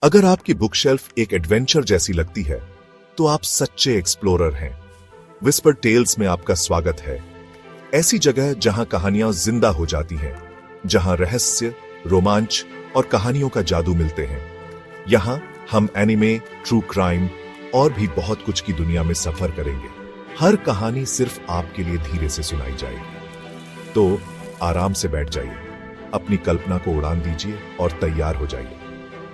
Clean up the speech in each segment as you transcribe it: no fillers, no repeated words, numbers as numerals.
अगर आपकी book shelf एक एडवेंचर जैसी लगती है तो आप सच्चे एक्सप्लोरर हैं। विस्पर टेल्स में आपका स्वागत है। ऐसी जगह जहां कहानियां जिंदा हो जाती हैं, जहां रहस्य, रोमांच और कहानियों का जादू मिलते हैं। यहां हम एनिमे, ट्रू क्राइम और भी बहुत कुछ की दुनिया में सफर करेंगे। हर कहानी सिर्फ आपके लिए धीरे से सुनाई जाएगी। तो आराम से बैठ जाइए, अपनी कल्पना को उड़ान दीजिए और तैयार हो जाइए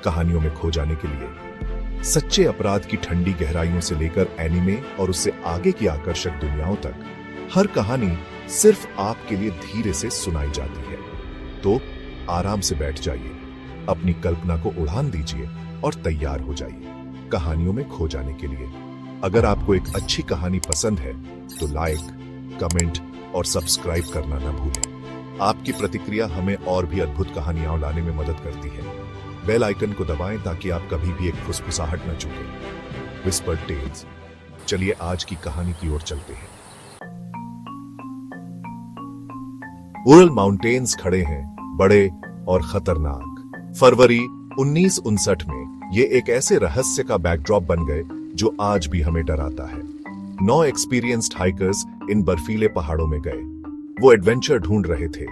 कहानियों में खो जाने के लिए। सच्चे अपराध की ठंडी गहराइयों से लेकर एनिमे और उससे आगे की आकर्षक दुनियाओं तक, हर कहानी सिर्फ आपके लिए धीरे से सुनाई जाती है। तो आराम से बैठ जाइए, अपनी कल्पना को उड़ान दीजिए और तैयार हो जाइए कहानियों में खो जाने के लिए। अगर आपको एक अच्छी कहानी पसंद है तो लाइक, कमेंट और सब्सक्राइब करना न भूलें। आपकी प्रतिक्रिया हमें और भी अद्भुत कहानियां लाने में मदद करती है। बेल आइकन को दबाएं ताकि आप कभी भी एक फुसफुसाहट न चूकें। विस्पर टेल्स, चलिए आज की कहानी की ओर चलते हैं। उरल माउंटेन्स खड़े हैं, बड़े और खतरनाक। फरवरी 1959 में ये एक ऐसे रहस्य का बैकड्रॉप बन गए जो आज भी हमें डराता है। 9 एक्सपीरियंस्ड हाइकर्स इन बर्फीले पहाड़ों में गए। वो एडवेंचर ढूंढ रहे थे।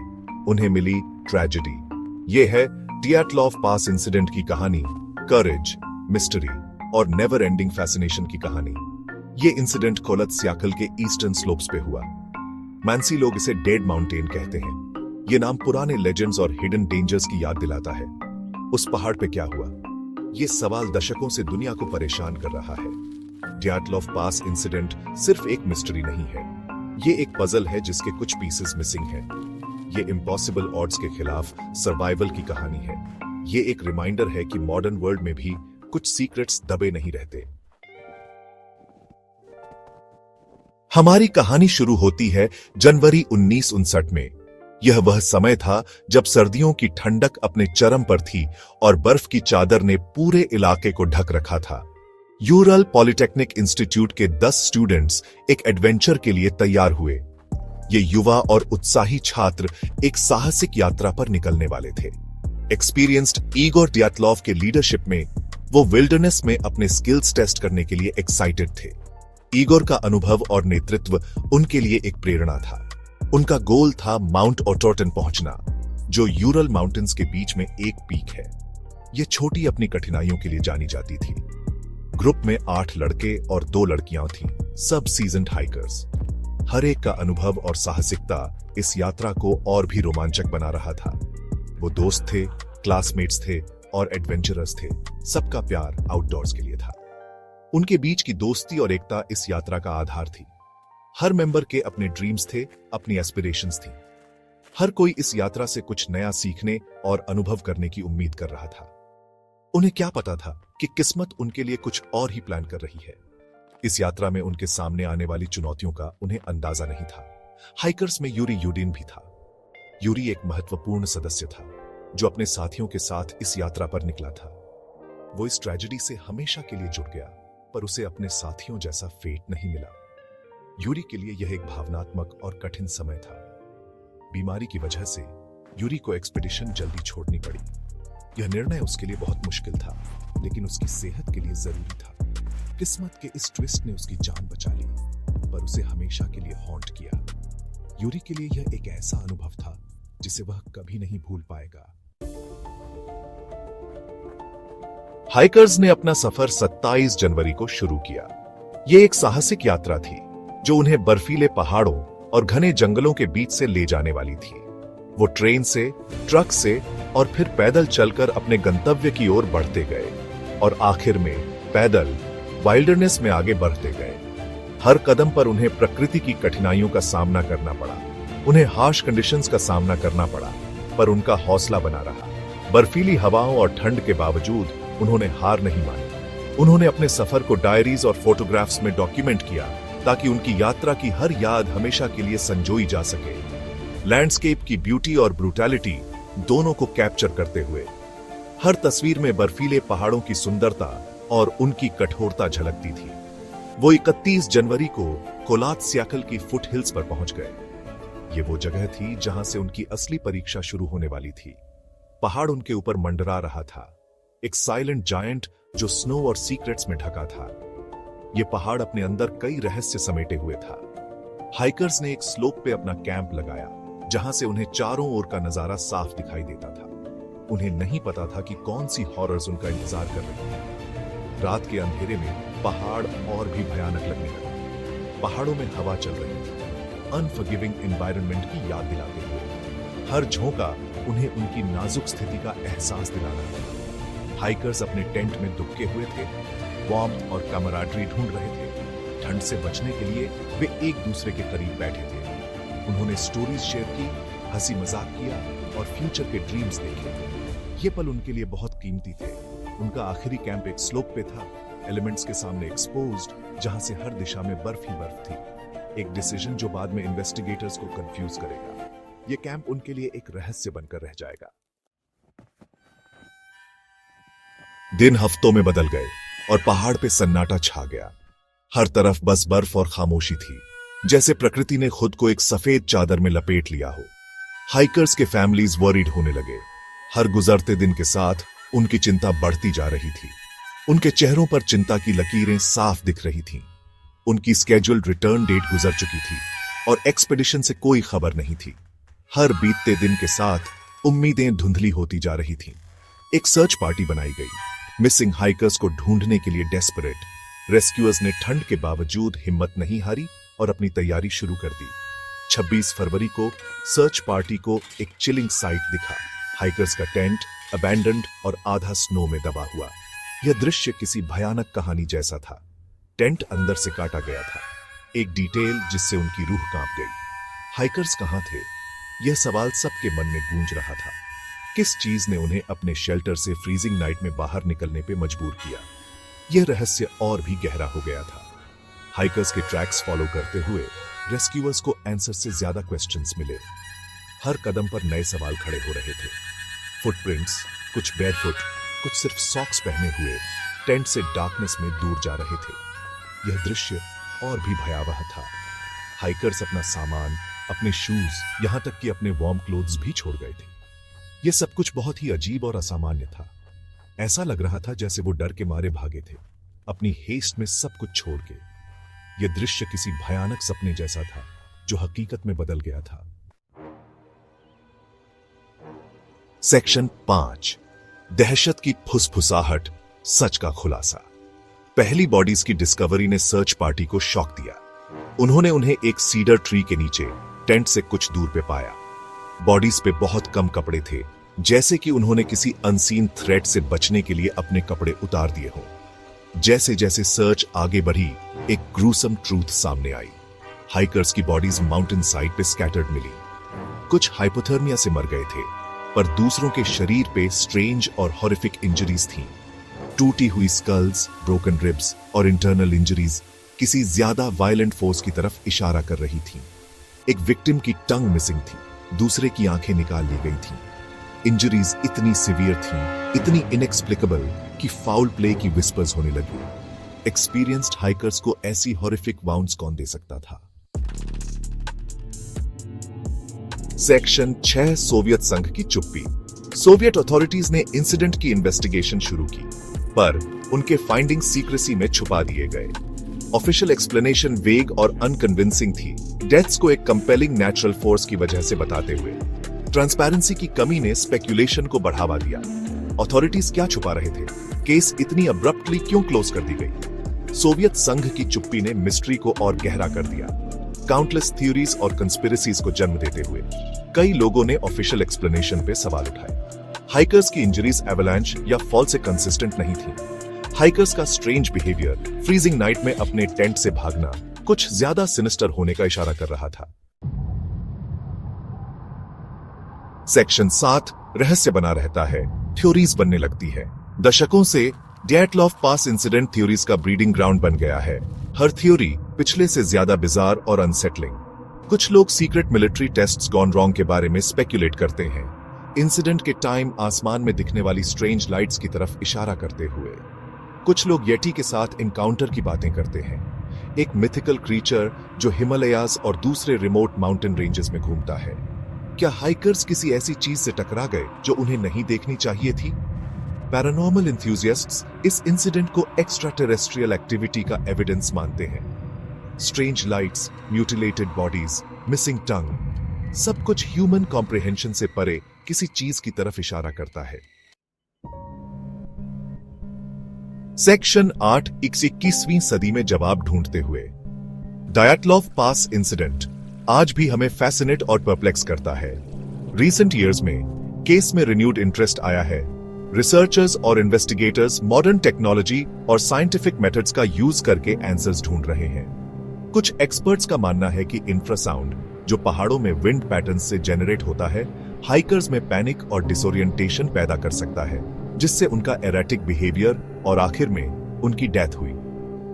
उन्हें मिली ट्रेजेडी। ये है डियाटलॉफ पास इंसिडेंट की कहानी, करेज, मिस्ट्री और नेवर एंडिंग फैसिनेशन की कहानी। ये इंसिडेंट कोलत्स्याकल के ईस्टर्न स्लोप्स पे हुआ। मैंसी लोग इसे डेड माउंटेन कहते हैं। ये नाम पुराने लेजेंड्स और हिडन डेंजर्स की याद दिलाता है। उस पहाड़ पे क्या हुआ? ये सवाल दशकों से दुनिया को परेशान कर रहा है। डियाटलॉफ पास इंसिडेंट सिर्फ एक मिस्ट्री नहीं है, ये एक पजल है जिसके कुछ पीसेस मिसिंग हैं। ये इम्पॉसिबल ऑड्स के खिलाफ सर्वाइवल की कहानी है। ये एक रिमाइंडर है कि मॉडर्न वर्ल्ड में भी कुछ सीक्रेट्स दबे नहीं रहते। हमारी कहानी शुरू होती है जनवरी 1959 में। यह वह समय था जब सर्दियों की ठंडक अपने चरम पर थी और बर्फ की चादर ने पूरे इलाके को ढक रखा था। यूरल पॉलिटेक्निक इंस्टीट्यूट के 10 स्टूडेंट्स एक एडवेंचर के लिए तैयार हुए। ये युवा और उत्साही छात्र एक साहसिक यात्रा पर निकलने वाले थे। एक्सपीरियंस्ड ईगोर डियाटलॉफ के लीडरशिप में वो विल्डरनेस में अपने स्किल्स टेस्ट करने के लिए एक्साइटेड थे। ईगोर का अनुभव और नेतृत्व उनके लिए एक प्रेरणा था। उनका गोल था माउंट ओटोर्टन पहुंचना, जो यूरल माउंटेन्स के बीच में एक पीक है। यह छोटी अपनी कठिनाइयों के लिए जानी जाती थी। ग्रुप में 8 लड़के और 2 लड़कियां थीं, सब सीजन्ड हाइकर्स। हर एक का अनुभव और साहसिकता इस यात्रा को और भी रोमांचक बना रहा था। वो दोस्त थे, क्लासमेट्स थे और एडवेंचरर्स थे। सबका प्यार आउटडोर्स के लिए था। उनके बीच की दोस्ती और एकता इस यात्रा का आधार थी। हर मेंबर के अपने ड्रीम्स थे, अपनी एस्पिरेशंस थी। हर कोई इस यात्रा से कुछ नया सीखने और अनुभव करने की उम्मीद कर रहा था। उन्हें क्या पता था कि किस्मत उनके लिए कुछ और ही प्लान कर रही है। इस यात्रा में उनके सामने आने वाली चुनौतियों का उन्हें अंदाजा नहीं था। हाइकर्स में यूरी यूडिन भी था। यूरी एक महत्वपूर्ण सदस्य था जो अपने साथियों के साथ इस यात्रा पर निकला था। वो इस ट्रेजेडी से हमेशा के लिए जुड़ गया, पर उसे अपने साथियों जैसा फेट नहीं मिला। यूरी के लिए यह एक भावनात्मक और कठिन समय था। बीमारी की वजह से यूरी को एक्सपीडिशन जल्दी छोड़नी पड़ी। यह निर्णय उसके लिए बहुत मुश्किल था, लेकिन उसकी सेहत के लिए जरूरी था। किस्मत के इस ट्विस्ट ने उसकी जान बचा ली, पर उसे हमेशा के लिए हॉन्ट किया। यूरी के लिए यह एक ऐसा अनुभव था जिसे वह कभी नहीं भूल पाएगा। हाइकर्स ने अपना सफर 27 जनवरी को शुरू किया। यह एक साहसिक यात्रा थी जो उन्हें बर्फीले पहाड़ों और घने जंगलों के बीच से ले जाने वाली थी। वो ट्रेन से, ट्रक से और फिर पैदल चलकर अपने गंतव्य की ओर बढ़ते गए और आखिर में पैदल वाइल्डरनेस में आगे बढ़ते गए। हर कदम पर उन्हें प्रकृति की कठिनाइयों का सामना करना पड़ा। उन्हें हार्श कंडीशंस का सामना करना पड़ा, पर उनका हौसला बना रहा। बर्फीली हवाओं और ठंड के बावजूद उन्होंने हार नहीं मानी। उन्होंने अपने सफर को डायरीज और फोटोग्राफ्स में डॉक्यूमेंट किया ताकि उनकी यात्रा की हर याद हमेशा के लिए संजोई जा सके। लैंडस्केप की ब्यूटी और ब्रूटैलिटी दोनों को कैप्चर करते हुए हर तस्वीर में बर्फीले पहाड़ों की सुंदरता और उनकी कठोरता झलकती थी। वो 31 जनवरी को कोलात्स्याकल की फुट हिल्स पर पहुंच गए। ये वो जगह थी जहां से उनकी असली परीक्षा शुरू होने वाली थी। पहाड़ उनके ऊपर मंडरा रहा था। एक साइलेंट जायंट जो स्नो और सीक्रेट्स में ढका था। यह पहाड़ अपने अंदर कई रहस्य समेटे हुए था। हाइकर्स ने एक स्लोप पे अपना कैंप लगाया, जहां से उन्हें चारों ओर का नजारा साफ दिखाई देता था। उन्हें नहीं पता था कि कौन सी हॉरर्स उनका इंतजार कर रही थी। रात के अंधेरे में पहाड़ और भी भयानक लगने लगे। पहाड़ों में हवा चल रही थी, अनफॉरगिविंग एनवायरनमेंट की याद दिलाते हुए। हर झोंका उन्हें उनकी नाजुक स्थिति का एहसास दिलाना था। हाइकर्स अपने टेंट में दुबके हुए थे, वार्मथ और कमराडरी ढूंढ रहे थे। ठंड से बचने के लिए वे एक दूसरे के करीब बैठे थे। उन्होंने स्टोरीज शेयर की, हंसी मजाक किया और फ्यूचर के ड्रीम्स देखे। ये पल उनके लिए बहुत कीमती थे। उनका आखिरी कैंप एक स्लोप पे था, एलिमेंट्स के सामने एक्सपोज्ड, जहां से हर दिशा में बर्फ ही बर्फ थी। एक डिसीजन जो बाद में इन्वेस्टिगेटर्स को कंफ्यूज करेगा। यह कैंप उनके लिए एक रहस्य बनकर रह जाएगा। दिन हफ्तों में बदल गए और पहाड़ पे सन्नाटा छा गया। हर तरफ बस बर्फ और खामोशी थी, जैसे प्रकृति ने खुद को एक सफेद चादर में लपेट लिया हो। हाइकर्स के फैमिलीज वरीड होने लगे। हर गुजरते दिन के साथ उनकी चिंता बढ़ती जा रही थी। उनके चेहरों पर चिंता की लकीरें साफ दिख रही थीं। उनकी स्केड्यूल्ड रिटर्न डेट गुजर चुकी थी और एक्सपेडिशन से कोई खबर नहीं थी। हर बीतते दिन के साथ उम्मीदें धुंधली होती जा रही थीं। एक सर्च पार्टी बनाई गई, मिसिंग हाइकर्स को ढूंढने के लिए डेस्परेट। रेस्क्यूअर्स ने ठंड के बावजूद हिम्मत नहीं हारी और अपनी तैयारी शुरू कर दी। 26 फरवरी को सर्च पार्टी को एक चिलिंग साइट दिखा। हाइकर्स का टेंट अबैंडन्ड और आधा स्नो में दबा हुआ। यह दृश्य किसी भयानक कहानी जैसा था। टेंट अंदर से काटा गया था, एक डिटेल जिससे उनकी रूह कांप गई। हाइकर्स कहां थे? यह सवाल सबके मन में गूंज रहा था। किस चीज ने उन्हें अपने शेल्टर से फ्रीजिंग नाइट में बाहर निकलने पे मजबूर किया? यह रहस्य और भी गहरा हो गया था। हाइकर्स के ट्रैक्स फॉलो करते हुए रेस्क्यूअर्स को आंसर से ज्यादा क्वेश्चंस मिले। हर कदम पर नए सवाल खड़े हो रहे थे। फुटप्रिंट्स, कुछ बेयरफुट, कुछ सिर्फ सॉक्स पहने हुए, टेंट से डार्कनेस में दूर जा रहे थे। यह दृश्य और भी भयावह था। हाइकर्स अपना सामान, अपने शूज, यहां तक कि अपने वार्म क्लोथ्स भी छोड़ गए थे। यह सब कुछ बहुत ही अजीब और असामान्य था। ऐसा लग रहा था जैसे वो डर के मारे भागे थे, अपनी हेस्ट में सब कुछ छोड़ के। यह दृश्य किसी भयानक सपने जैसा था जो हकीकत में बदल गया था। सेक्शन 5, दहशत की फुसफुसाहट, सच का खुलासा। पहली बॉडीज की डिस्कवरी ने सर्च पार्टी को शॉक दिया। उन्होंने उन्हें एक सीडर ट्री के नीचे टेंट से कुछ दूर पे पाया। बॉडीज पे बहुत कम कपड़े थे, जैसे कि उन्होंने किसी अनसीन थ्रेट से बचने के लिए अपने कपड़े उतार दिए हों। जैसे जैसे सर्च आगे बढ़ी, एक ग्रूसम ट्रूथ सामने आई। हाइकर्स की बॉडीज माउंटेन साइड पे स्कैटर्ड मिली। कुछ हाइपोथर्मिया से मर गए थे, पर दूसरों के शरीर पे स्ट्रेंज और हॉरिफिक इंजरीज थीं। टूटी हुई स्कल्स, ब्रोकन रिब्स और इंटरनल इंजरीज किसी ज्यादा वायलेंट फोर्स की तरफ इशारा कर रही थीं। एक विक्टिम की टंग मिसिंग थी, दूसरे की आंखें निकाल ली गई थीं। इंजरीज इतनी सीवियर थीं, इतनी इनएक्सप्लिकेबल कि फाउल प्ले की विस्पर्स होने लगी। एक्सपीरियंस्ड हाइकर्स को ऐसी हॉरिफिक वाउंड्स कौन दे सकता था? सेक्शन 6, सोवियत संघ की चुप्पी। सोवियत अथॉरिटीज ने इंसिडेंट की इन्वेस्टिगेशन शुरू की, पर उनके फाइंडिंग सीक्रेसी में छुपा दिए गए। ऑफिशियल एक्सप्लेनेशन वेग और अनकन्विंसिंग थी, डेथ्स को एक कंपेलिंग नेचुरल फोर्स की वजह से बताते हुए। ट्रांसपेरेंसी की कमी ने स्पेक्यूलेशन को बढ़ावा दिया। अथॉरिटीज क्या छुपा रहे थे? केस इतनी अब्रप्टली क्यों क्लोज कर दी गई? सोवियत संघ की चुप्पी ने मिस्ट्री को और गहरा कर दिया, काउंटलेस थ्योरीज और कंस्पिरेसीज को जन्म देते हुए। कई लोगों ने ऑफिशियल एक्सप्लेनेशन पे सवाल उठाए। हाइकर्स की इंजरीज एवलांच या फॉल से कंसिस्टेंट नहीं थी। हाइकर्स का स्ट्रेंज बिहेवियर, फ्रीजिंग नाइट में अपने टेंट से भागना, कुछ ज्यादा सिनिस्टर होने का इशारा कर रहा था। सेक्शन 7, रहस्य बना रहता है, थ्योरीज बनने लगती है। दशकों से डैटलॉव पास इंसिडेंट थ्योरीज का ब्रीडिंग ग्राउंड बन गया है। हर थ्योरी पिछले से ज्यादा बिजार और अनसेटलिंग। कुछ लोग secret military tests gone wrong के बारे में स्पेक्यूलेट करते हैं, इंसिडेंट के टाइम आसमान में दिखने वाली स्ट्रेंज लाइट्स की तरफ इशारा करते हुए। कुछ लोग येटी के साथ इनकाउंटर की बातें करते हैं, एक मिथिकल क्रीचर जो हिमालयाज और दूसरे रिमोट माउंटेन रेंजेस में घूमता है। क्या हाइकर्स किसी ऐसी चीज से टकरा गए जो उन्हें नहीं देखनी चाहिए थी? पैरानॉर्मल इंथ्यूजियास्ट्स इस इंसिडेंट को एक्स्ट्रा टेरेस्ट्रियल एक्टिविटी का एविडेंस मानते हैं। Strange lights, mutilated bodies, missing tongue, सब कुछ ह्यूमन कॉम्प्रिहेंशन से परे किसी चीज की तरफ इशारा करता है। सेक्शन 8 21वीं सदी में जवाब ढूंढते हुए। डायटलॉव पास इंसिडेंट आज भी हमें फैसिनेट और परप्लेक्स करता है। रिसेंट ईयर्स में केस में रिन्यूड इंटरेस्ट आया है। रिसर्चर्स और इन्वेस्टिगेटर्स मॉडर्न टेक्नोलॉजी और साइंटिफिक मेथड्स का यूज करके आंसर्स ढूंढ रहे हैं। कुछ एक्सपर्ट्स का मानना है कि इंफ्रासाउंड जो पहाड़ों में विंड पैटर्न से जेनरेट होता है, हाइकर्स में पैनिक और डिसोरिएंटेशन पैदा कर सकता है, जिससे उनका एरेटिक बिहेवियर और आखिर में उनकी डेथ हुई।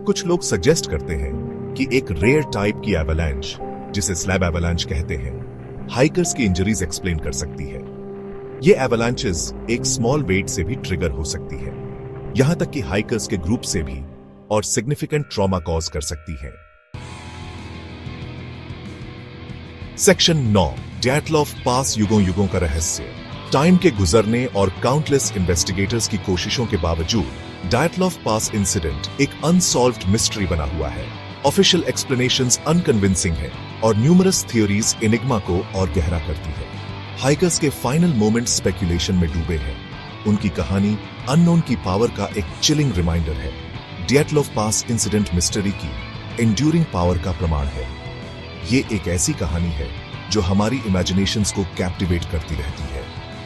कुछ लोग सजेस्ट करते हैं कि एक रेयर टाइप की एवलांच, जिसे स्लैब एवलांच कहते हैं, हाइकर्स की इंजरीज एक्सप्लेन कर सकती है। ये एवलांचेस एक स्मॉल वेट से भी ट्रिगर हो सकती है, यहां तक कि हाइकर्स के ग्रुप से भी, और सिग्निफिकेंट ट्रॉमा कॉज कर सकती है। सेक्शन 9 डैटलॉव पास युगों युगों का रहस्य। टाइम के गुजरने और काउंटलेस इन्वेस्टिगेटर्स की कोशिशों के बावजूद डैटलॉव पास इंसिडेंट एक अनसॉल्व्ड मिस्ट्री बना हुआ है। ऑफिशियल एक्सप्लेनेशंस अनकन्विंसिंग है और न्यूमरस थ्योरीज एनिग्मा को और गहरा करती है। हाइकर्स के फाइनल मोमेंट स्पेकुलेशन में डूबे हैं। उनकी कहानी अननोन की पावर का एक चिलिंग रिमाइंडर है। डैटलॉव पास इंसिडेंट मिस्ट्री की एंड्यूरिंग पावर का प्रमाण है। ये एक ऐसी कहानी है जो हमारी इमेजिनेशंस को कैप्टिवेट करती रहती है,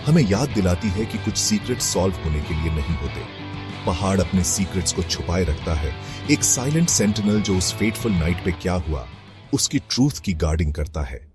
हमें याद दिलाती है कि कुछ सीक्रेट सॉल्व होने के लिए नहीं होते। पहाड़ अपने सीक्रेट्स को छुपाए रखता है, एक साइलेंट सेंटिनल जो उस फेटफुल नाइट पे क्या हुआ उसकी ट्रूथ की गार्डिंग करता है।